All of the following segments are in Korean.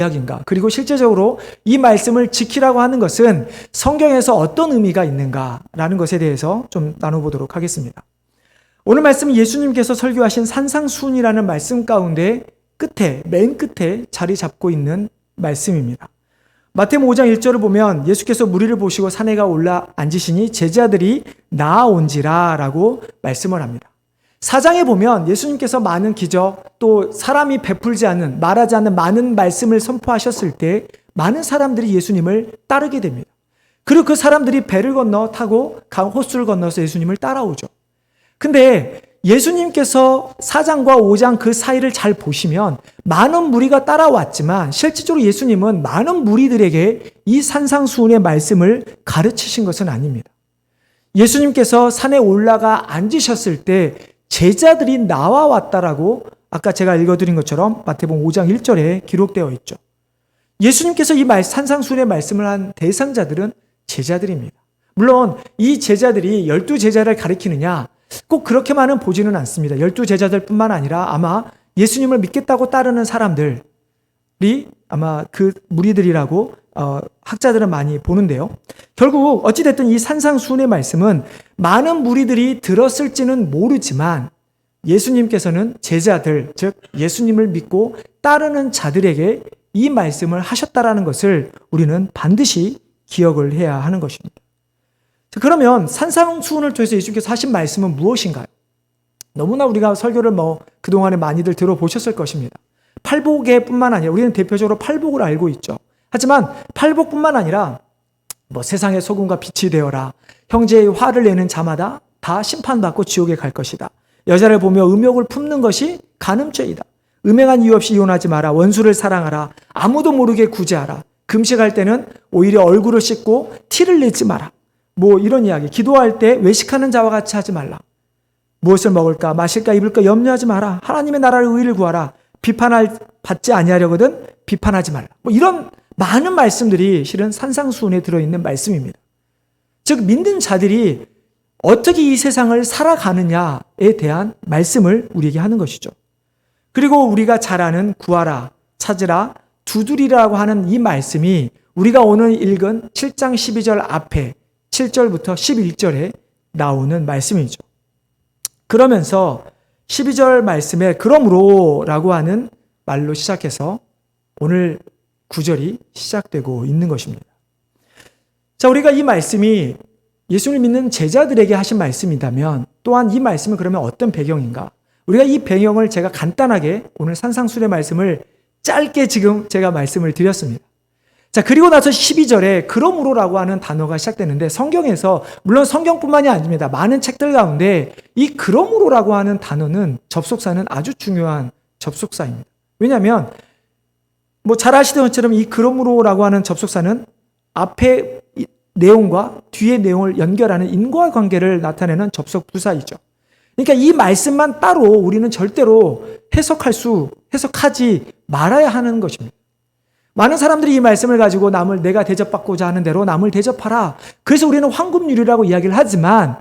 이야기인가? 그리고 실제적으로 이 말씀을 지키라고 하는 것은 성경에서 어떤 의미가 있는가라는 것에 대해서 좀 나눠보도록 하겠습니다. 오늘 말씀은 예수님께서 설교하신 산상수훈이라는 말씀 가운데 맨 끝에 자리 잡고 있는 말씀입니다. 마태복음 5장 1절을 보면 예수께서 무리를 보시고 산에가 올라 앉으시니 제자들이 나아온지라 라고 말씀을 합니다. 4장에 보면 예수님께서 많은 기적, 또 사람이 베풀지 않는, 말하지 않는 많은 말씀을 선포하셨을 때 많은 사람들이 예수님을 따르게 됩니다. 그리고 그 사람들이 배를 건너 타고 호수를 건너서 예수님을 따라오죠. 근데 예수님께서 4장과 5장 그 사이를 잘 보시면 많은 무리가 따라왔지만 실질적으로 예수님은 많은 무리들에게 이 산상수훈의 말씀을 가르치신 것은 아닙니다. 예수님께서 산에 올라가 앉으셨을 때 제자들이 나와왔다라고 아까 제가 읽어드린 것처럼 마태복음 5장 1절에 기록되어 있죠. 예수님께서 이 산상수훈의 말씀을 한 대상자들은 제자들입니다. 물론 이 제자들이 12제자를 가리키느냐 꼭 그렇게만은 보지는 않습니다. 12제자들 뿐만 아니라 아마 예수님을 믿겠다고 따르는 사람들이 아마 그 무리들이라고 학자들은 많이 보는데요. 결국 어찌됐든 이 산상수훈의 말씀은 많은 무리들이 들었을지는 모르지만 예수님께서는 제자들, 즉 예수님을 믿고 따르는 자들에게 이 말씀을 하셨다라는 것을 우리는 반드시 기억을 해야 하는 것입니다. 자, 그러면 산상수훈을 통해서 예수님께서 하신 말씀은 무엇인가요? 너무나 우리가 설교를 그동안에 많이들 들어보셨을 것입니다. 팔복에뿐만 아니라 우리는 대표적으로 팔복을 알고 있죠. 하지만 팔복뿐만 아니라 세상의 소금과 빛이 되어라. 형제의 화를 내는 자마다 다 심판받고 지옥에 갈 것이다. 여자를 보며 음욕을 품는 것이 간음죄이다. 음행한 이유 없이 이혼하지 마라. 원수를 사랑하라. 아무도 모르게 구제하라. 금식할 때는 오히려 얼굴을 씻고 티를 내지 마라. 이런 이야기. 기도할 때 외식하는 자와 같이 하지 말라. 무엇을 먹을까 마실까 입을까 염려하지 마라. 하나님의 나라를 의를 구하라. 받지 아니하려거든 비판하지 말라. 이런 많은 말씀들이 실은 산상수훈에 들어있는 말씀입니다. 즉 믿는 자들이 어떻게 이 세상을 살아가느냐에 대한 말씀을 우리에게 하는 것이죠. 그리고 우리가 잘 아는 구하라, 찾으라, 두드리라고 하는 이 말씀이 우리가 오늘 읽은 7장 12절 앞에 7절부터 11절에 나오는 말씀이죠. 그러면서 12절 말씀에 그러므로 라고 하는 말로 시작해서 오늘 9절이 시작되고 있는 것입니다. 자, 우리가 이 말씀이 예수를 믿는 제자들에게 하신 말씀이라면 또한 이 말씀은 그러면 어떤 배경인가? 우리가 이 배경을 제가 간단하게 오늘 산상수훈의 말씀을 짧게 지금 제가 말씀을 드렸습니다. 자, 그리고 나서 12절에 그러므로라고 하는 단어가 시작되는데 성경에서 물론 성경뿐만이 아닙니다. 많은 책들 가운데 이 그러므로라고 하는 단어는 접속사는 아주 중요한 접속사입니다. 왜냐하면 잘 아시던 것처럼 이 그러므로라고 하는 접속사는 앞에 내용과 뒤의 내용을 연결하는 인과관계를 나타내는 접속 부사이죠. 그러니까 이 말씀만 따로 우리는 절대로 해석하지 말아야 하는 것입니다. 많은 사람들이 이 말씀을 가지고 남을 내가 대접받고자 하는 대로 남을 대접하라. 그래서 우리는 황금률이라고 이야기를 하지만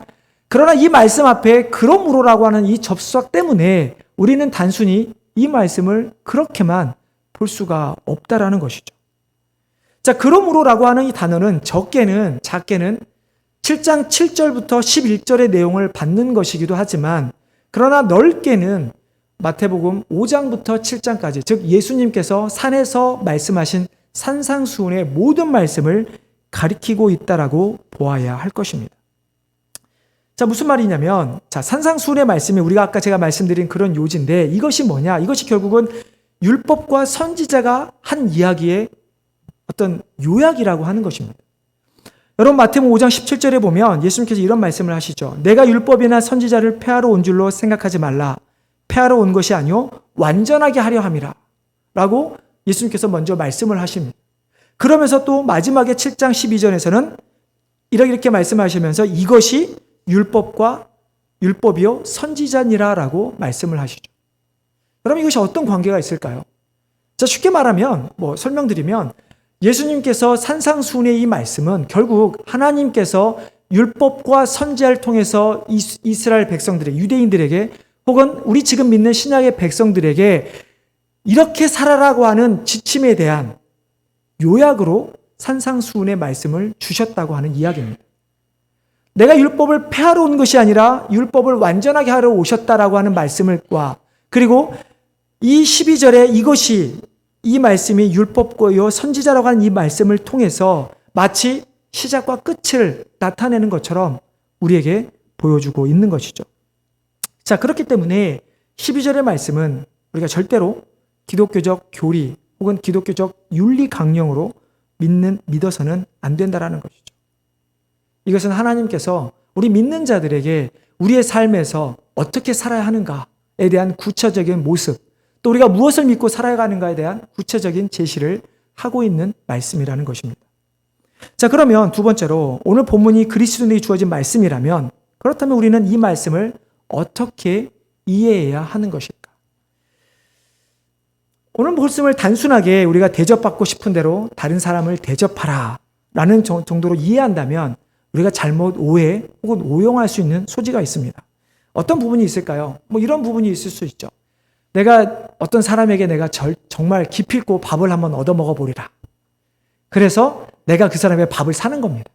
그러나 이 말씀 앞에 그러므로라고 하는 이 접속 때문에 우리는 단순히 이 말씀을 그렇게만 볼 수가 없다라는 것이죠. 자, 그러므로라고 하는 이 단어는 작게는 7장 7절부터 11절의 내용을 받는 것이기도 하지만 그러나 넓게는 마태복음 5장부터 7장까지 즉 예수님께서 산에서 말씀하신 산상수훈의 모든 말씀을 가리키고 있다라고 보아야 할 것입니다. 자, 무슨 말이냐면 산상수훈의 말씀이 우리가 아까 제가 말씀드린 그런 요지인데 이것이 뭐냐? 이것이 결국은 율법과 선지자가 한 이야기의 어떤 요약이라고 하는 것입니다. 여러분 마태복음 5장 17절에 보면 예수님께서 이런 말씀을 하시죠. 내가 율법이나 선지자를 폐하러 온 줄로 생각하지 말라. 폐하러 온 것이 아니요 완전하게 하려 함이라 라고 예수님께서 먼저 말씀을 하십니다. 그러면서 또 마지막에 7장 12절에서는 이렇게 말씀하시면서 이것이 율법이요 선지자니라 라고 말씀을 하시죠. 그럼 이것이 어떤 관계가 있을까요? 자, 쉽게 말하면 설명드리면 예수님께서 산상수훈의 이 말씀은 결국 하나님께서 율법과 선지자를 통해서 이스라엘 백성들에게 유대인들에게 혹은 우리 지금 믿는 신약의 백성들에게 이렇게 살아라고 하는 지침에 대한 요약으로 산상수훈의 말씀을 주셨다고 하는 이야기입니다. 내가 율법을 폐하러 온 것이 아니라 율법을 완전하게 하러 오셨다라고 하는 말씀과, 그리고 이 12절에 이것이, 이 말씀이 율법과 선지자라고 하는 이 말씀을 통해서 마치 시작과 끝을 나타내는 것처럼 우리에게 보여주고 있는 것이죠. 자, 그렇기 때문에 12절의 말씀은 우리가 절대로 기독교적 교리 혹은 기독교적 윤리 강령으로 믿어서는 안 된다라는 것이죠. 이것은 하나님께서 우리 믿는 자들에게 우리의 삶에서 어떻게 살아야 하는가에 대한 구체적인 모습, 또 우리가 무엇을 믿고 살아가는가에 대한 구체적인 제시를 하고 있는 말씀이라는 것입니다. 자, 그러면 두 번째로 오늘 본문이 그리스도인에게 주어진 말씀이라면, 그렇다면 우리는 이 말씀을 어떻게 이해해야 하는 것일까? 오늘 말씀을 단순하게 우리가 대접받고 싶은 대로 다른 사람을 대접하라 라는 정도로 이해한다면 우리가 잘못 오해 혹은 오용할 수 있는 소지가 있습니다. 어떤 부분이 있을까요? 이런 부분이 있을 수 있죠. 내가 어떤 사람에게 내가 정말 기필코 밥을 한번 얻어먹어 보리라. 그래서 내가 그 사람의 밥을 사는 겁니다.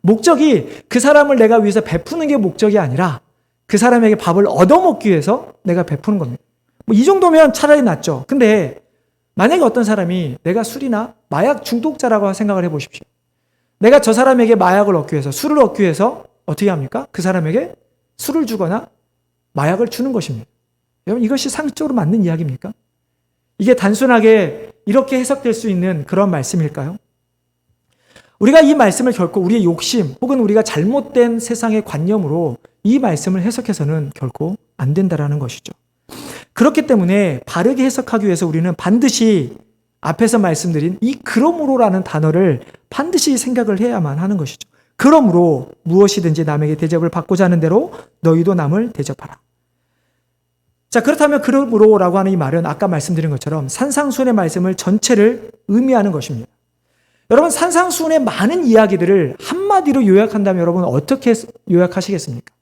목적이 그 사람을 내가 위해서 베푸는 게 목적이 아니라 그 사람에게 밥을 얻어먹기 위해서 내가 베푸는 겁니다. 이 정도면 차라리 낫죠. 근데 만약에 어떤 사람이 내가 술이나 마약 중독자라고 생각을 해보십시오. 내가 저 사람에게 마약을 얻기 위해서, 술을 얻기 위해서 어떻게 합니까? 그 사람에게 술을 주거나 마약을 주는 것입니다. 여러분, 이것이 상식적으로 맞는 이야기입니까? 이게 단순하게 이렇게 해석될 수 있는 그런 말씀일까요? 우리가 이 말씀을 결코 우리의 욕심 혹은 우리가 잘못된 세상의 관념으로 이 말씀을 해석해서는 결코 안 된다라는 것이죠. 그렇기 때문에 바르게 해석하기 위해서 우리는 반드시 앞에서 말씀드린 이 그러므로라는 단어를 반드시 생각을 해야만 하는 것이죠. 그러므로 무엇이든지 남에게 대접을 받고자 하는 대로 너희도 남을 대접하라. 자, 그렇다면 그러므로라고 하는 이 말은 아까 말씀드린 것처럼 산상수훈의 말씀을 전체를 의미하는 것입니다. 여러분, 산상수훈의 많은 이야기들을 한마디로 요약한다면 여러분 어떻게 요약하시겠습니까?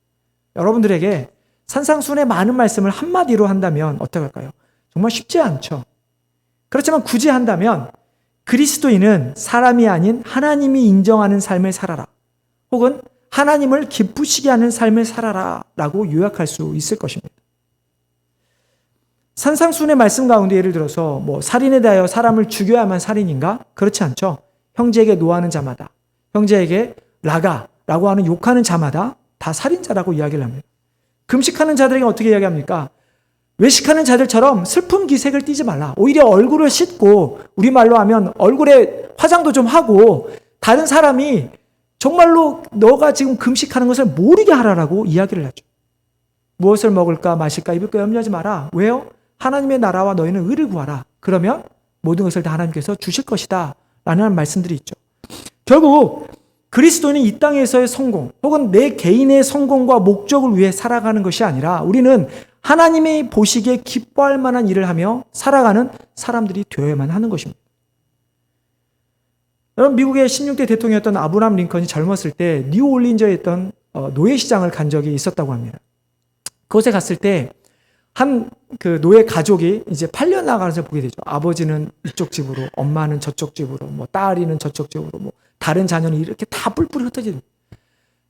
여러분들에게 산상수훈의 많은 말씀을 한마디로 한다면 어떡할까요? 정말 쉽지 않죠. 그렇지만 굳이 한다면 그리스도인은 사람이 아닌 하나님이 인정하는 삶을 살아라, 혹은 하나님을 기쁘시게 하는 삶을 살아라 라고 요약할 수 있을 것입니다. 산상수훈의 말씀 가운데 예를 들어서 살인에 대하여 사람을 죽여야만 살인인가? 그렇지 않죠. 형제에게 노하는 자마다, 형제에게 라가라고 하는 욕하는 자마다 다 살인자라고 이야기를 합니다. 금식하는 자들에게 어떻게 이야기합니까? 외식하는 자들처럼 슬픈 기색을 띠지 말라. 오히려 얼굴을 씻고, 우리말로 하면 얼굴에 화장도 좀 하고, 다른 사람이 정말로 너가 지금 금식하는 것을 모르게 하라라고 이야기를 하죠. 무엇을 먹을까 마실까 입을까 염려하지 마라. 왜요? 하나님의 나라와 너희는 의를 구하라. 그러면 모든 것을 다 하나님께서 주실 것이다 라는 말씀들이 있죠. 결국 그리스도인은 이 땅에서의 성공 혹은 내 개인의 성공과 목적을 위해 살아가는 것이 아니라 우리는 하나님의 보시기에 기뻐할 만한 일을 하며 살아가는 사람들이 되어야만 하는 것입니다. 여러분, 미국의 16대 대통령이었던 아브라함 링컨이 젊었을 때 뉴올린저에 있던 노예시장을 간 적이 있었다고 합니다. 그곳에 갔을 때 한 그 노예 가족이 이제 팔려 나가면서 보게 되죠. 아버지는 이쪽 집으로, 엄마는 저쪽 집으로, 딸이는 저쪽 집으로, 다른 자녀는 이렇게 다 뿔뿔이 흩어지는.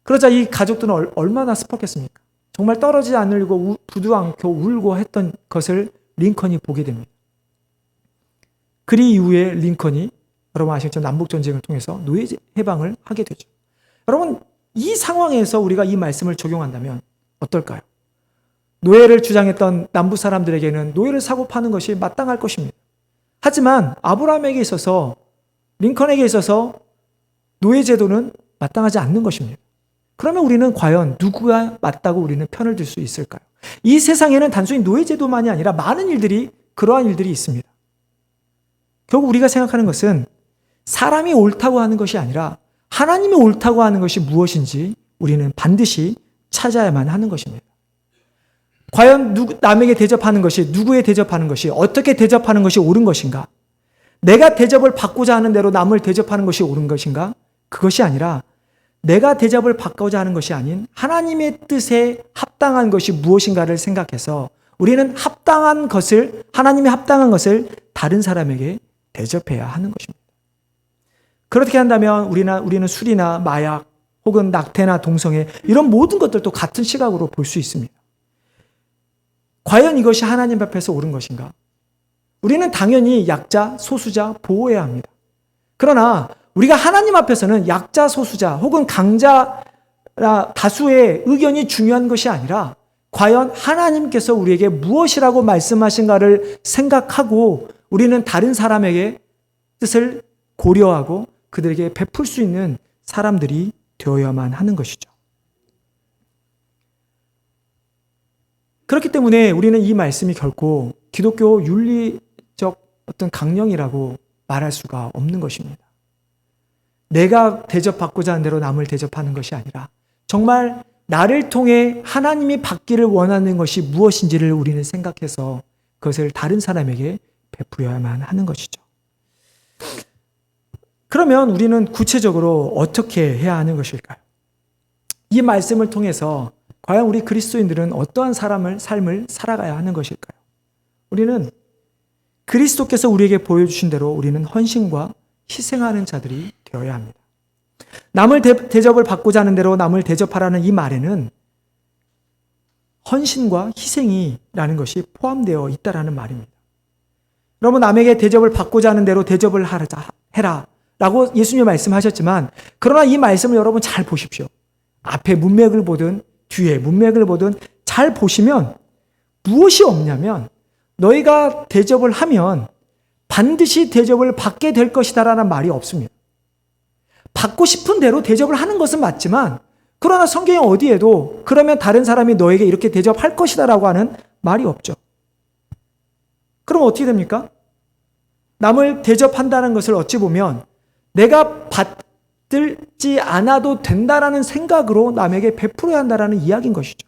그러자 이 가족들은 얼마나 슬펐겠습니까? 정말 떨어지지 않으려고 부두 않고 울고 했던 것을 링컨이 보게 됩니다. 그리 이후에 링컨이 여러분 아시겠죠? 남북전쟁을 통해서 노예 해방을 하게 되죠. 여러분, 이 상황에서 우리가 이 말씀을 적용한다면 어떨까요? 노예를 주장했던 남부 사람들에게는 노예를 사고 파는 것이 마땅할 것입니다. 하지만 아브라함에게 있어서, 링컨에게 있어서 노예 제도는 마땅하지 않는 것입니다. 그러면 우리는 과연 누구가 맞다고 우리는 편을 들 수 있을까요? 이 세상에는 단순히 노예 제도만이 아니라 많은 일들이, 그러한 일들이 있습니다. 결국 우리가 생각하는 것은 사람이 옳다고 하는 것이 아니라 하나님이 옳다고 하는 것이 무엇인지 우리는 반드시 찾아야만 하는 것입니다. 과연 남에게 대접하는 것이, 누구에 대접하는 것이, 어떻게 대접하는 것이 옳은 것인가? 내가 대접을 받고자 하는 대로 남을 대접하는 것이 옳은 것인가? 그것이 아니라 내가 대접을 받고자 하는 것이 아닌 하나님의 뜻에 합당한 것이 무엇인가를 생각해서 우리는 합당한 것을, 하나님이 합당한 것을 다른 사람에게 대접해야 하는 것입니다. 그렇게 한다면 우리는 술이나 마약 혹은 낙태나 동성애 이런 모든 것들도 같은 시각으로 볼 수 있습니다. 과연 이것이 하나님 앞에서 옳은 것인가? 우리는 당연히 약자, 소수자 보호해야 합니다. 그러나 우리가 하나님 앞에서는 약자, 소수자 혹은 강자, 다수의 의견이 중요한 것이 아니라 과연 하나님께서 우리에게 무엇이라고 말씀하신가를 생각하고 우리는 다른 사람에게 뜻을 고려하고 그들에게 베풀 수 있는 사람들이 되어야만 하는 것이죠. 그렇기 때문에 우리는 이 말씀이 결코 기독교 윤리적 어떤 강령이라고 말할 수가 없는 것입니다. 내가 대접받고자 하는 대로 남을 대접하는 것이 아니라 정말 나를 통해 하나님이 받기를 원하는 것이 무엇인지를 우리는 생각해서 그것을 다른 사람에게 베풀어야만 하는 것이죠. 그러면 우리는 구체적으로 어떻게 해야 하는 것일까요? 이 말씀을 통해서 과연 우리 그리스도인들은 어떠한 삶을 살아가야 하는 것일까요? 우리는 그리스도께서 우리에게 보여주신 대로 우리는 헌신과 희생하는 자들이 되어야 합니다. 남을 대접을 받고자 하는 대로 남을 대접하라는 이 말에는 헌신과 희생이라는 것이 포함되어 있다라는 말입니다. 여러분, 남에게 대접을 받고자 하는 대로 대접을 해라 라고 예수님이 말씀하셨지만, 그러나 이 말씀을 여러분 잘 보십시오. 앞에 문맥을 보든 뒤에 문맥을 보든 잘 보시면 무엇이 없냐면 너희가 대접을 하면 반드시 대접을 받게 될 것이다 라는 말이 없습니다. 받고 싶은 대로 대접을 하는 것은 맞지만, 그러나 성경에 어디에도 그러면 다른 사람이 너에게 이렇게 대접할 것이다 라고 하는 말이 없죠. 그럼 어떻게 됩니까? 남을 대접한다는 것을 어찌 보면 내가 받지 않아도 된다라는 생각으로 남에게 베풀어야 한다라는 이야기인 것이죠.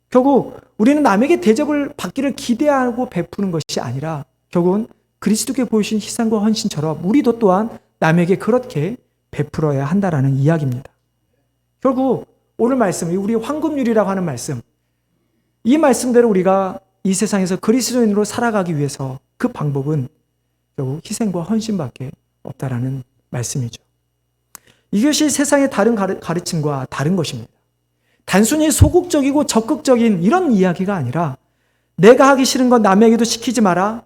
결국 우리는 남에게 대접을 받기를 기대하고 베푸는 것이 아니라 결국은 그리스도께 보이신 희생과 헌신처럼 우리도 또한 남에게 그렇게 베풀어야 한다라는 이야기입니다. 결국 오늘 말씀, 우리 황금률이라고 하는 말씀, 이 말씀대로 우리가 이 세상에서 그리스도인으로 살아가기 위해서 그 방법은 결국 희생과 헌신밖에 없다라는 말씀이죠. 이것이 세상의 다른 가르침과 다른 것입니다. 단순히 소극적이고 적극적인 이런 이야기가 아니라 내가 하기 싫은 건 남에게도 시키지 마라.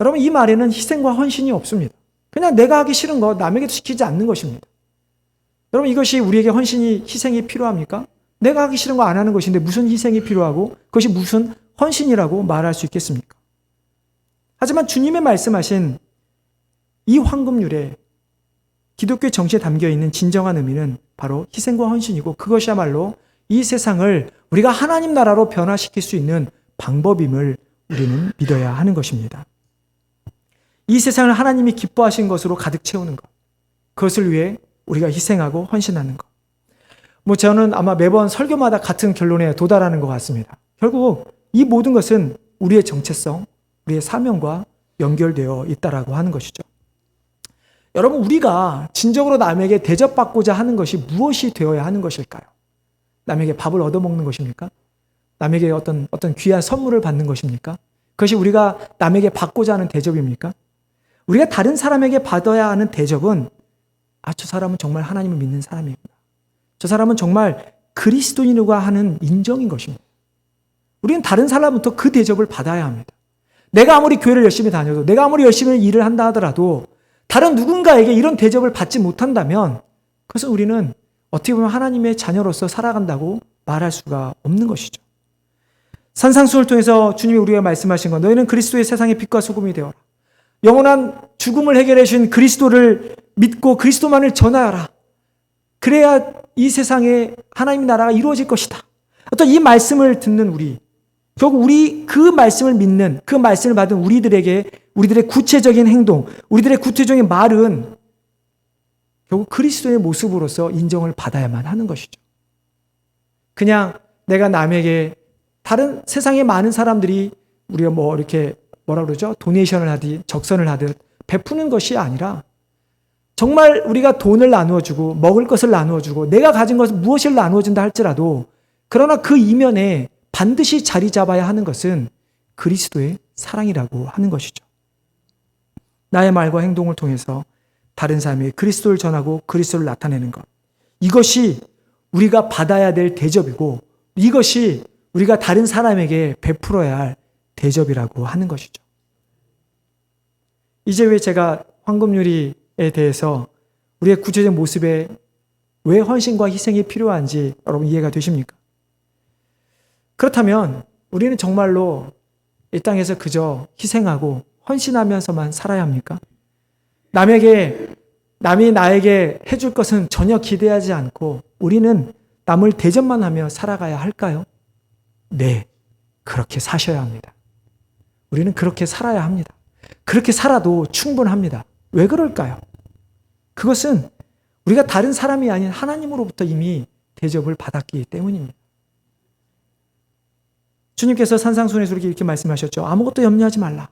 여러분, 이 말에는 희생과 헌신이 없습니다. 그냥 내가 하기 싫은 거 남에게도 시키지 않는 것입니다. 여러분, 이것이 우리에게 헌신이, 희생이 필요합니까? 내가 하기 싫은 거 안 하는 것인데 무슨 희생이 필요하고 그것이 무슨 헌신이라고 말할 수 있겠습니까? 하지만 주님의 말씀하신 이 황금률에 기독교의 정신에 담겨있는 진정한 의미는 바로 희생과 헌신이고, 그것이야말로 이 세상을 우리가 하나님 나라로 변화시킬 수 있는 방법임을 우리는 믿어야 하는 것입니다. 이 세상을 하나님이 기뻐하신 것으로 가득 채우는 것, 그것을 위해 우리가 희생하고 헌신하는 것. 저는 아마 매번 설교마다 같은 결론에 도달하는 것 같습니다. 결국 이 모든 것은 우리의 정체성, 우리의 사명과 연결되어 있다라고 하는 것이죠. 여러분, 우리가 진정으로 남에게 대접받고자 하는 것이 무엇이 되어야 하는 것일까요? 남에게 밥을 얻어먹는 것입니까? 남에게 어떤 귀한 선물을 받는 것입니까? 그것이 우리가 남에게 받고자 하는 대접입니까? 우리가 다른 사람에게 받아야 하는 대접은, 저 사람은 정말 하나님을 믿는 사람이구나, 저 사람은 정말 그리스도인이라고 하는 인정인 것입니다. 우리는 다른 사람부터 그 대접을 받아야 합니다. 내가 아무리 교회를 열심히 다녀도, 내가 아무리 열심히 일을 한다 하더라도 다른 누군가에게 이런 대접을 받지 못한다면 그것은 우리는 어떻게 보면 하나님의 자녀로서 살아간다고 말할 수가 없는 것이죠. 산상수훈을 통해서 주님이 우리에게 말씀하신 건, 너희는 그리스도의 세상의 빛과 소금이 되어라. 영원한 죽음을 해결해 주신 그리스도를 믿고 그리스도만을 전하여라. 그래야 이 세상에 하나님의 나라가 이루어질 것이다. 어떤 이 말씀을 듣는 우리, 결국 우리 그 말씀을 믿는, 그 말씀을 받은 우리들의 구체적인 행동, 우리들의 구체적인 말은 결국 그리스도의 모습으로서 인정을 받아야만 하는 것이죠. 그냥 내가 남에게, 다른 세상의 많은 사람들이 우리가 이렇게 도네이션을 하듯 적선을 하듯 베푸는 것이 아니라 정말 우리가 돈을 나누어주고 먹을 것을 나누어주고 내가 가진 것을 무엇을 나누어준다 할지라도, 그러나 그 이면에 반드시 자리 잡아야 하는 것은 그리스도의 사랑이라고 하는 것이죠. 나의 말과 행동을 통해서 다른 사람에게 그리스도를 전하고 그리스도를 나타내는 것. 이것이 우리가 받아야 될 대접이고 이것이 우리가 다른 사람에게 베풀어야 할 대접이라고 하는 것이죠. 이제 왜 제가 황금유리에 대해서 우리의 구체적 모습에 왜 헌신과 희생이 필요한지 여러분 이해가 되십니까? 그렇다면 우리는 정말로 이 땅에서 그저 희생하고 헌신하면서만 살아야 합니까? 남이 나에게 해줄 것은 전혀 기대하지 않고 우리는 남을 대접만 하며 살아가야 할까요? 네, 그렇게 사셔야 합니다. 우리는 그렇게 살아야 합니다. 그렇게 살아도 충분합니다. 왜 그럴까요? 그것은 우리가 다른 사람이 아닌 하나님으로부터 이미 대접을 받았기 때문입니다. 주님께서 산상수훈에서 이렇게 말씀하셨죠. 아무것도 염려하지 말라.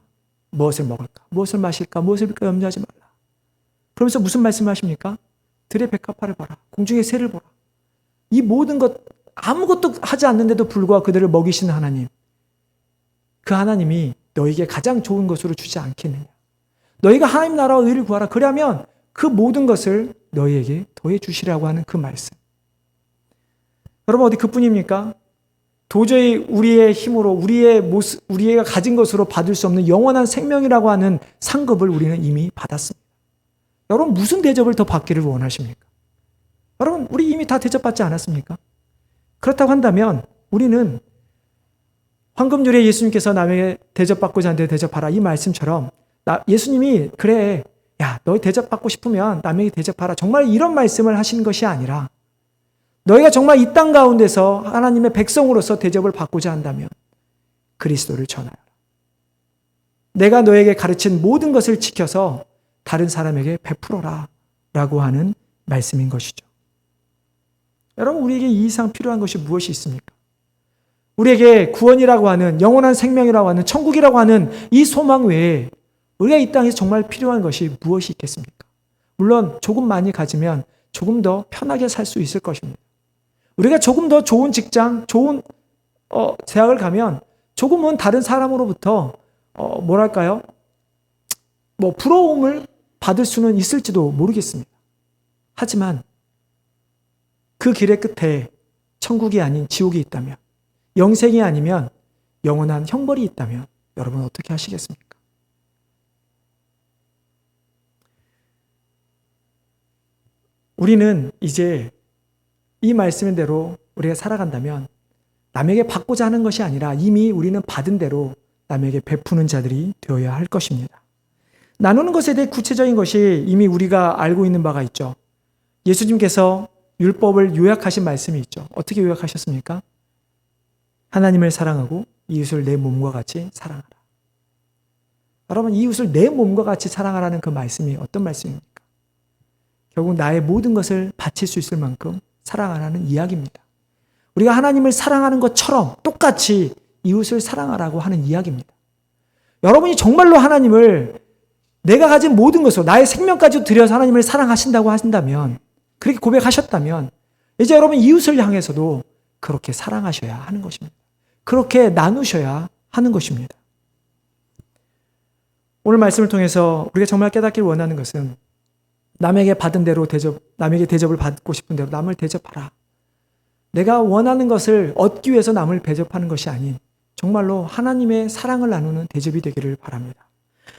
무엇을 먹을까? 무엇을 마실까? 무엇을 입을까? 염려하지 말라. 그러면서 무슨 말씀하십니까? 들의 백합화를 봐라. 공중의 새를 보라. 이 모든 것 아무것도 하지 않는데도 불구하고 그들을 먹이시는 하나님. 그 하나님이 너에게 가장 좋은 것으로 주지 않겠느냐. 너희가 하나님 나라와 의를 구하라. 그러면 그 모든 것을 너희에게 더해 주시라고 하는 그 말씀. 여러분 어디 그뿐입니까? 도저히 우리의 힘으로 우리가 가진 것으로 받을 수 없는 영원한 생명이라고 하는 상급을 우리는 이미 받았습니다. 여러분 무슨 대접을 더 받기를 원하십니까? 여러분 우리 이미 다 대접받지 않았습니까? 그렇다고 한다면 우리는 황금률에 예수님께서 남에게 대접받고자 하는데 대접하라 이 말씀처럼 예수님이 그래 야 너 대접받고 싶으면 남에게 대접하라 정말 이런 말씀을 하신 것이 아니라 너희가 정말 이 땅 가운데서 하나님의 백성으로서 대접을 받고자 한다면 그리스도를 전하여라. 내가 너에게 가르친 모든 것을 지켜서 다른 사람에게 베풀어라 라고 하는 말씀인 것이죠. 여러분 우리에게 이 이상 필요한 것이 무엇이 있습니까? 우리에게 구원이라고 하는 영원한 생명이라고 하는 천국이라고 하는 이 소망 외에 우리가 이 땅에서 정말 필요한 것이 무엇이 있겠습니까? 물론 조금 많이 가지면 조금 더 편하게 살 수 있을 것입니다. 우리가 조금 더 좋은 직장, 좋은 대학을 가면 조금은 다른 사람으로부터 부러움을 받을 수는 있을지도 모르겠습니다. 하지만 그 길의 끝에 천국이 아닌 지옥이 있다면 영생이 아니면 영원한 형벌이 있다면 여러분 어떻게 하시겠습니까? 우리는 이제 이 말씀인 대로 우리가 살아간다면 남에게 받고자 하는 것이 아니라 이미 우리는 받은 대로 남에게 베푸는 자들이 되어야 할 것입니다. 나누는 것에 대해 구체적인 것이 이미 우리가 알고 있는 바가 있죠. 예수님께서 율법을 요약하신 말씀이 있죠. 어떻게 요약하셨습니까? 하나님을 사랑하고 이웃을 내 몸과 같이 사랑하라. 여러분 이웃을 내 몸과 같이 사랑하라는 그 말씀이 어떤 말씀입니까? 결국 나의 모든 것을 바칠 수 있을 만큼 사랑하라는 이야기입니다. 우리가 하나님을 사랑하는 것처럼 똑같이 이웃을 사랑하라고 하는 이야기입니다. 여러분이 정말로 하나님을 내가 가진 모든 것으로 나의 생명까지 들여서 하나님을 사랑하신다고 하신다면 그렇게 고백하셨다면 이제 여러분 이웃을 향해서도 그렇게 사랑하셔야 하는 것입니다. 그렇게 나누셔야 하는 것입니다. 오늘 말씀을 통해서 우리가 정말 깨닫기를 원하는 것은 남에게 받은 대로 남에게 대접을 받고 싶은 대로 남을 대접하라. 내가 원하는 것을 얻기 위해서 남을 대접하는 것이 아닌 정말로 하나님의 사랑을 나누는 대접이 되기를 바랍니다.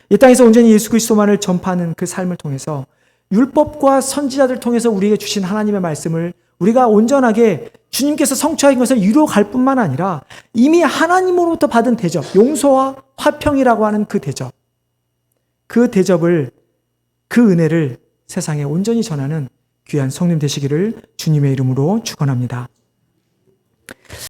이 땅에서 온전히 예수 그리스도만을 전파하는 그 삶을 통해서 율법과 선지자들 통해서 우리에게 주신 하나님의 말씀을 우리가 온전하게 주님께서 성취하신 것을 이루어갈 뿐만 아니라 이미 하나님으로부터 받은 대접, 용서와 화평이라고 하는 그 대접을 그 은혜를 세상에 온전히 전하는 귀한 성님 되시기를 주님의 이름으로 축원합니다.